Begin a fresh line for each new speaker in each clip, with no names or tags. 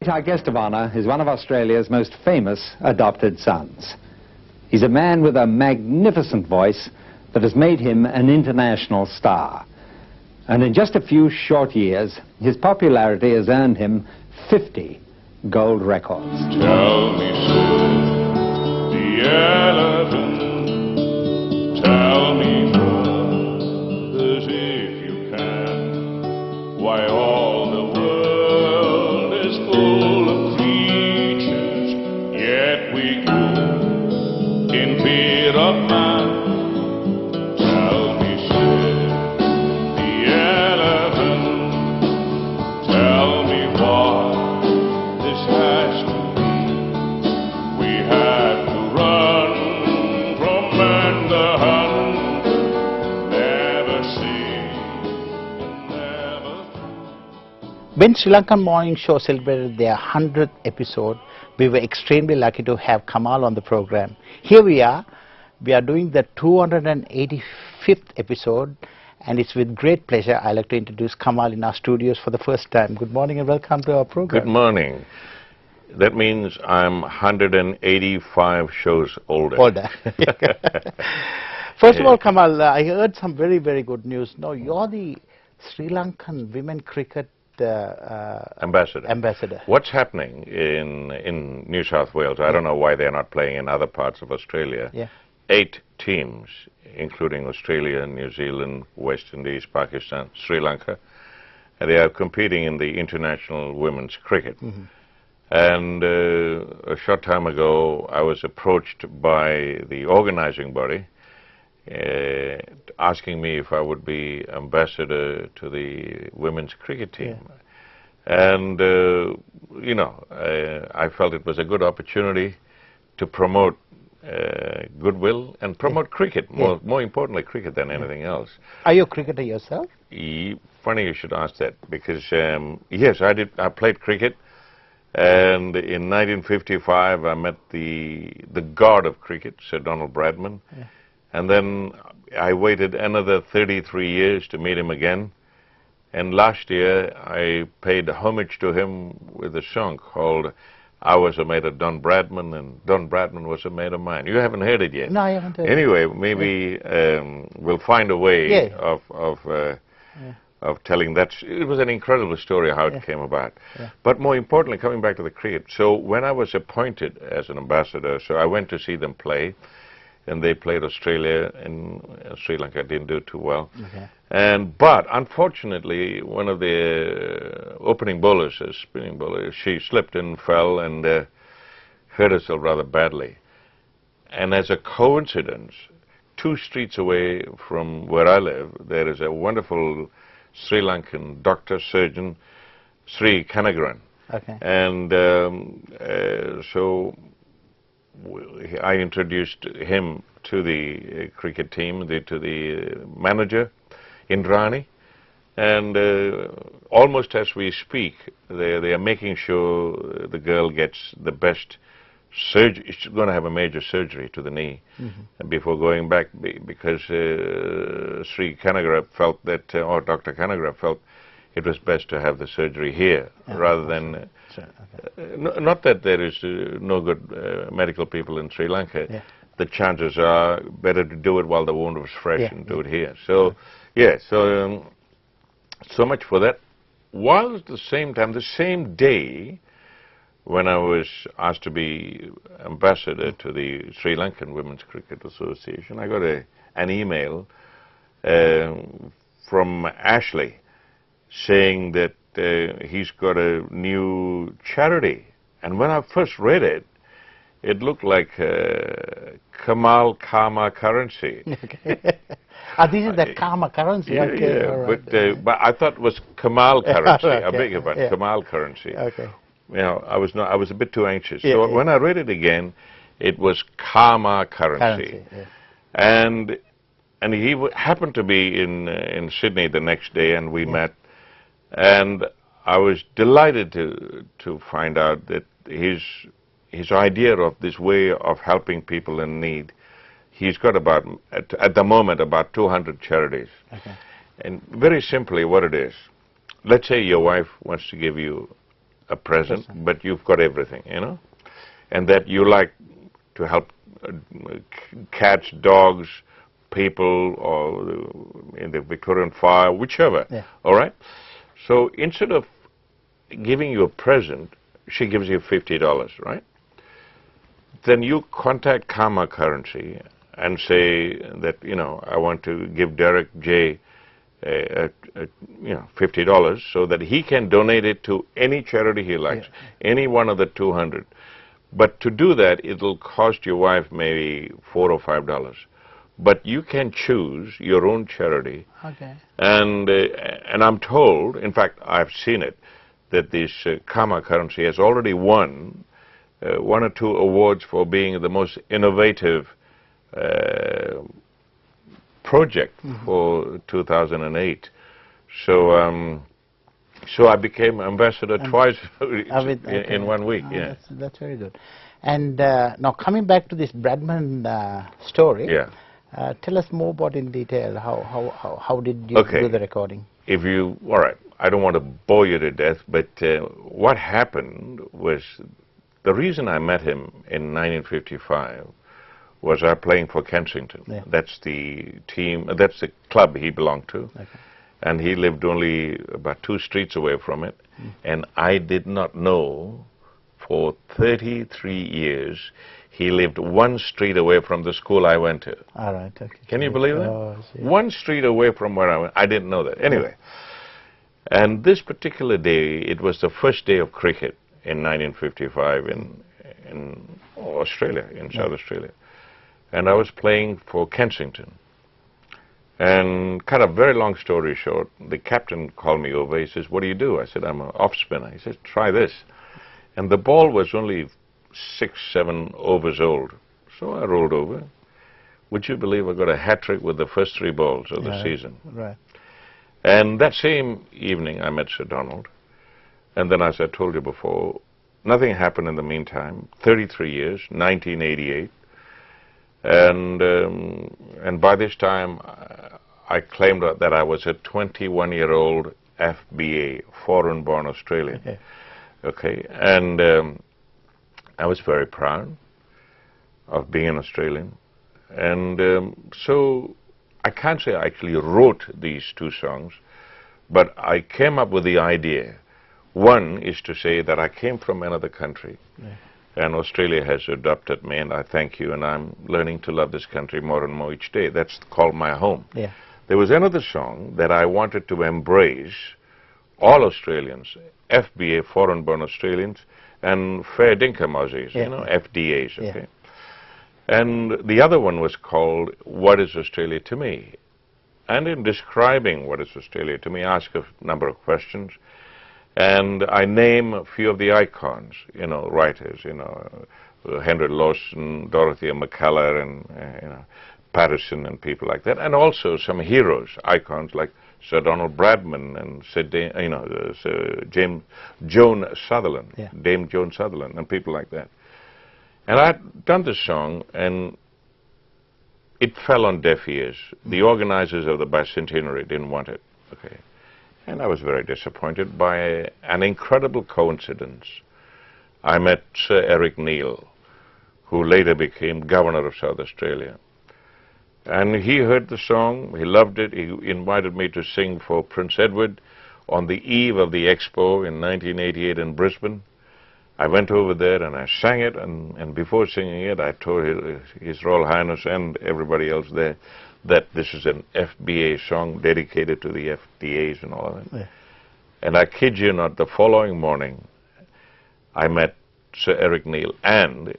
Our guest of honor is one of Australia's most famous adopted sons. He's a man with a magnificent voice that has made him an international star. And in just a few short years, his popularity has earned him 50 gold records.
Tell me, sir, the elephant. Tell me, brothers, if you can, why all the world is full of creatures, yet we go in fear of man. Tell me, sir, the elephant. Tell me why this has to be. We had to run from man the hunt, never see, never.
When Sri Lankan Morning Show celebrated their 100th episode, we were extremely lucky to have Kamahl on the program. Here we are doing the 285th episode, and it's with great pleasure I'd like to introduce Kamahl in our studios for the first time. Good morning and welcome to our program.
Good morning. That means I'm 185 shows older.
First of all, Kamahl, I heard some very, very good news. No, you're the Sri Lankan women cricket ambassador.
What's happening in New South Wales? I don't know why they're not playing in other parts of Australia.
Yeah.
8 teams, including Australia, New Zealand, West Indies, Pakistan, Sri Lanka, and they are competing in the international women's cricket.
Mm-hmm.
And a short time ago, I was approached by the organizing body asking me if I would be ambassador to the women's cricket team. Yeah. And, you know, I felt it was a good opportunity to promote goodwill and promote cricket, more importantly cricket than anything else.
Are you a cricketer yourself?
Funny you should ask that, because yes, I played cricket, and in 1955 I met the god of cricket, Sir Donald Bradman, and then I waited another 33 years to meet him again, and last year I paid homage to him with a song called I Was a Mate of Don Bradman, and Don Bradman was a mate of mine. You haven't heard it yet?
No, I haven't heard
anyway,
it.
maybe we'll find a way of telling that. It was an incredible story how it came about. Yeah. But more importantly, coming back to the cricket, so when I was appointed as an ambassador, so I went to see them play, and they played Australia, and Sri Lanka didn't do too well. But unfortunately, one of the opening bowlers, a spinning bowler, she slipped and fell and hurt herself rather badly. And as a coincidence, 2 streets away from where I live, there is a wonderful Sri Lankan doctor, surgeon, Sri Kanagaran. And so I introduced him to the cricket team, to the manager, Indrani, and almost as we speak, they are making sure the girl gets the best surgery. She's going to have a major surgery to the knee before going back, because Sri Kanagaran felt that, or Dr. Kanagaran felt, it was best to have the surgery here rather than. Not that there is no good medical people in Sri Lanka. The chances are better to do it while the wound was fresh and do it here. So, so much for that. While at the same time, the same day, when I was asked to be ambassador to the Sri Lankan Women's Cricket Association, I got an email from Ashley saying that he's got a new charity. And when I first read it, it looked like Kamahl Karma Currency.
This is the Karma Currency.
But I thought it was Kamahl Currency. I beg your pardon, Kamahl Currency. You know, I was a bit too anxious. So when I read it again, it was Karma Currency. And he happened to be in Sydney the next day, and we met. And I was delighted to find out that his idea of this way of helping people in need, he's got about, at the moment, about 200 charities. And very simply what it is, let's say your wife wants to give you a present, but you've got everything, you know, and that you like to help cats, dogs, people, or in the Victorian fire, whichever.
Yeah.
All right. So instead of giving you a present, she gives you $50, right? Then you contact Kamahl Currency and say that, you know, I want to give Derrick J $50 so that he can donate it to any charity he likes, any one of the 200. But to do that, it'll cost your wife maybe $4 or $5. But you can choose your own charity.
Okay.
And I'm told, in fact, I've seen it, that this Kamahl Currency has already won 1 or 2 awards for being the most innovative project for 2008. So so I became ambassador twice in 1 week. Yeah,
that's very good. And now coming back to this Bradman story.
Yeah.
Tell us more about in detail. How did you do the recording?
If you, all right, I don't want to bore you to death, but what happened was, the reason I met him in 1955 was I playing for Kensington.
Yeah.
That's the team, that's the club he belonged to.
Okay.
And he lived only about 2 streets away from it. And I did not know for 33 years he lived 1 street away from the school I went to.
All right. Okay.
Can you believe that?
Oh,
1 street away from where I went. I didn't know that. Anyway, and this particular day, it was the first day of cricket in 1955 in Australia, in South Australia. And I was playing for Kensington. And cut a very long story short, the captain called me over. He says, "What do you do?" I said, "I'm an off spinner." He says, "Try this." And the ball was only 6, 7 overs old. So I rolled over. Would you believe I got a hat-trick with the first 3 balls of the season?
Right.
And that same evening, I met Sir Donald. And then, as I told you before, nothing happened in the meantime. 33 years, 1988. And by this time, I claimed that I was a 21-year-old FBA, foreign-born Australian. Okay. And I was very proud of being an Australian. And so I can't say I actually wrote these 2 songs, but I came up with the idea. One is to say that I came from another country. And Australia has adopted me, and I thank you, and I'm learning to love this country more and more each day. That's called my home.
Yeah.
There was another song that I wanted to embrace all Australians, FBA, foreign-born Australians, and fair dinkum Aussies, you know, FDAs, okay? And the other one was called What is Australia to Me? And in describing what is Australia to me, I ask a number of questions. And I name a few of the icons, you know, writers, you know, Henry Lawson, Dorothea McCullough, and you know, Patterson, and people like that, and also some heroes, icons like Sir Donald Bradman and Sir Joan Sutherland, Dame Joan Sutherland, and people like that. And I'd done this song, and it fell on deaf ears. The organizers of the bicentenary didn't want it. Okay. And I was very disappointed. By an incredible coincidence, I met Sir Eric Neil, who later became Governor of South Australia. And he heard the song, he loved it, he invited me to sing for Prince Edward on the eve of the Expo in 1988 in Brisbane. I went over there and I sang it, and before singing it, I told His Royal Highness and everybody else there that this is an FBA song dedicated to the FDAs and all of that. And I kid you not, the following morning, I met Sir Eric Neil and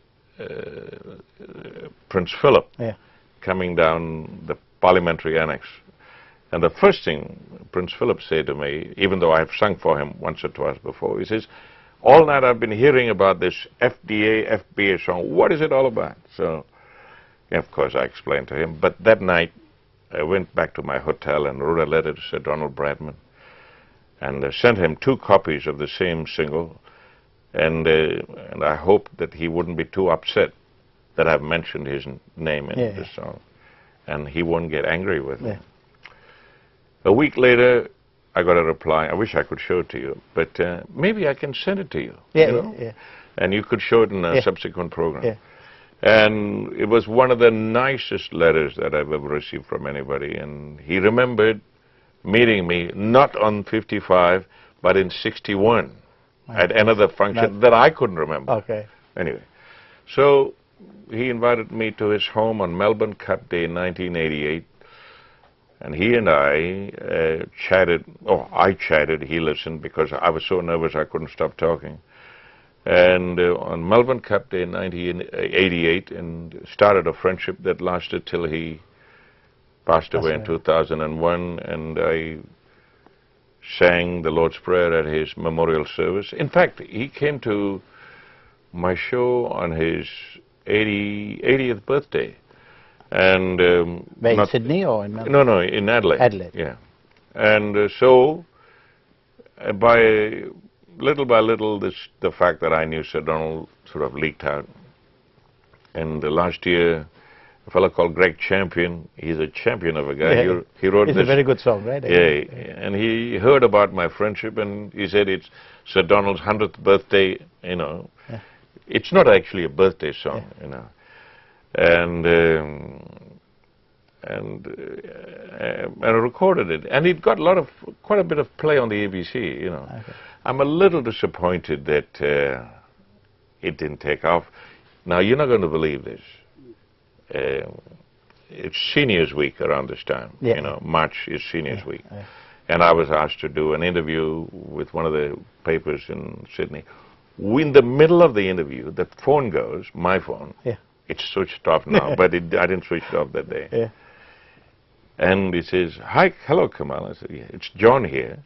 Prince Philip coming down the parliamentary annex. And the first thing Prince Philip said to me, even though I have sung for him once or twice before, he says, "All night I've been hearing about this FBA song. What is it all about?" So, of course, I explained to him. But that night, I went back to my hotel and wrote a letter to Sir Donald Bradman and sent him 2 copies of the same single. And I hoped that he wouldn't be too upset that I've mentioned his name in this song. And he won't get angry with me. A week later, I got a reply. I wish I could show it to you, but maybe I can send it to you.
Yeah,
you know?
yeah.
And you could show it in a
Yeah.
subsequent program.
Yeah.
And it was one of the nicest letters that I've ever received from anybody. And he remembered meeting me not on 55, but in 61 at another function that I couldn't remember.
Okay.
Anyway, so he invited me to his home on Melbourne Cup Day in 1988. And he and I chatted. Oh, I chatted. He listened because I was so nervous I couldn't stop talking. And on Melbourne Cup Day in 1988, and started a friendship that lasted till he passed away in 2001. And I sang the Lord's Prayer at his memorial service. In fact, he came to my show on his 80th birthday. And
Where, in Sydney or in Melbourne?
No, in Adelaide.
Adelaide.
Yeah. And so, by little, the fact that I knew Sir Donald sort of leaked out. And last year, a fellow called Greg Champion, he's a champion of a guy.
Yeah.
He wrote
It's
this.
a very good song, right?
Yeah, and he heard about my friendship, and he said it's Sir Donald's 100th birthday. You know, it's not actually a birthday song. You know. And I recorded it, and it got quite a bit of play on the ABC. You know, I'm a little disappointed that it didn't take off. Now you're not going to believe this. It's Seniors Week around this time. You know, March is Seniors Week, and I was asked to do an interview with one of the papers in Sydney. In the middle of the interview, the phone goes, my phone. It's switched off now, but I didn't switch it off that day. And he says, "Hi, hello, Kamahl." I said, "Yeah, it's John here."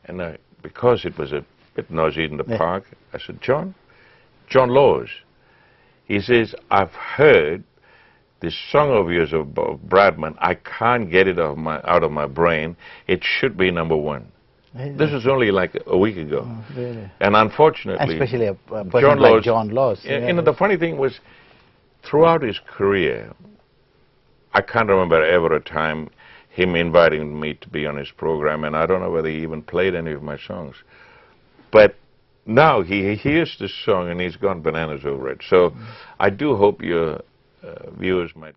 And because it was a bit noisy in the park, I said, "John Laws." He says, "I've heard this song of yours of Bradman. I can't get it out of my brain. It should be #1." This was only like a week ago.
Oh, really?
And unfortunately,
especially a person like John Laws.
You know, the funny thing was, throughout his career, I can't remember ever a time him inviting me to be on his program, and I don't know whether he even played any of my songs. But now he hears this song and he's gone bananas over it. So I do hope your viewers might